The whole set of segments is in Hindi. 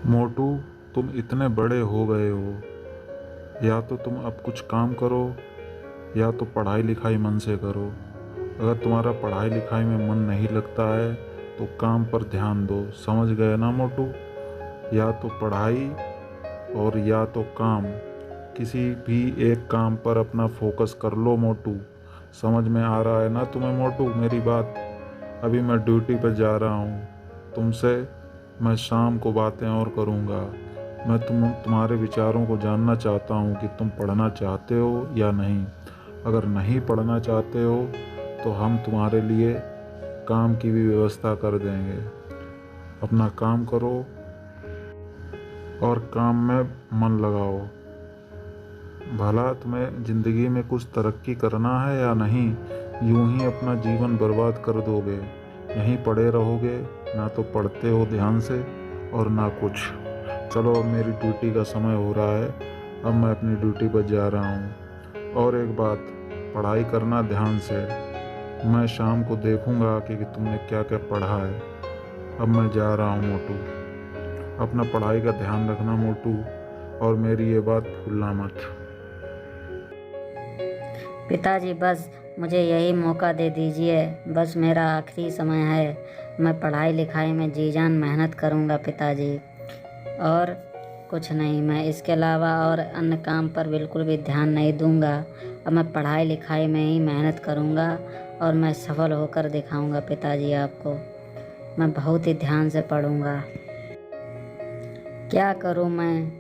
मोटू, तुम इतने बड़े हो गए हो, या तो तुम अब कुछ काम करो या तो पढ़ाई लिखाई मन से करो। अगर तुम्हारा पढ़ाई लिखाई में मन नहीं लगता है तो काम पर ध्यान दो। समझ गए ना मोटू? या तो पढ़ाई और या तो काम, किसी भी एक काम पर अपना फोकस कर लो मोटू। समझ में आ रहा है ना तुम्हें मोटू मेरी बात? अभी मैं ड्यूटी पर जा रहा हूँ, तुमसे मैं शाम को बातें और करूँगा। मैं तुम्हारे विचारों को जानना चाहता हूँ कि तुम पढ़ना चाहते हो या नहीं। अगर नहीं पढ़ना चाहते हो तो हम तुम्हारे लिए काम की भी व्यवस्था कर देंगे। अपना काम करो और काम में मन लगाओ। भला तुम्हें ज़िंदगी में कुछ तरक्की करना है या नहीं? यूं ही अपना जीवन बर्बाद कर दोगे। यहीं पड़े रहोगे, ना तो पढ़ते हो ध्यान से और ना कुछ। चलो, अब मेरी ड्यूटी का समय हो रहा है, अब मैं अपनी ड्यूटी पर जा रहा हूँ। और एक बात, पढ़ाई करना ध्यान से। मैं शाम को देखूँगा कि तुमने क्या क्या पढ़ा है। अब मैं जा रहा हूँ मोटू। अपना पढ़ाई का ध्यान रखना मोटू, और मेरी ये बात भूलना मत। पिताजी, बस मुझे यही मौका दे दीजिए। बस मेरा आखिरी समय है। मैं पढ़ाई लिखाई में जी जान मेहनत करूँगा पिताजी, और कुछ नहीं। मैं इसके अलावा और अन्य काम पर बिल्कुल भी ध्यान नहीं दूँगा। अब मैं पढ़ाई लिखाई में ही मेहनत करूँगा और मैं सफल होकर दिखाऊँगा पिताजी आपको। मैं बहुत ही ध्यान से पढ़ूँगा। क्या करूँ मैं?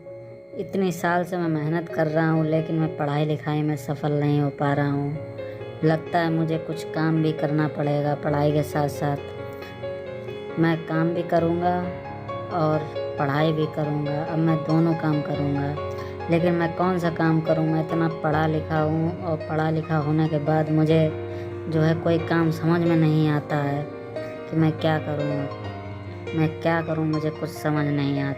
इतनी साल से मैं मेहनत कर रहा हूँ, लेकिन मैं पढ़ाई लिखाई में सफल नहीं हो पा रहा हूँ। लगता है मुझे कुछ काम भी करना पड़ेगा। पढ़ाई के साथ साथ मैं काम भी करूँगा और पढ़ाई भी करूँगा। अब मैं दोनों काम करूँगा, लेकिन मैं कौन सा काम करूँ? मैं इतना पढ़ा लिखा हूँ और पढ़ा लिखा होने के बाद मुझे जो है कोई काम समझ में नहीं आता है कि मैं क्या करूँ। मैं क्या करूँ, मुझे कुछ समझ नहीं आता।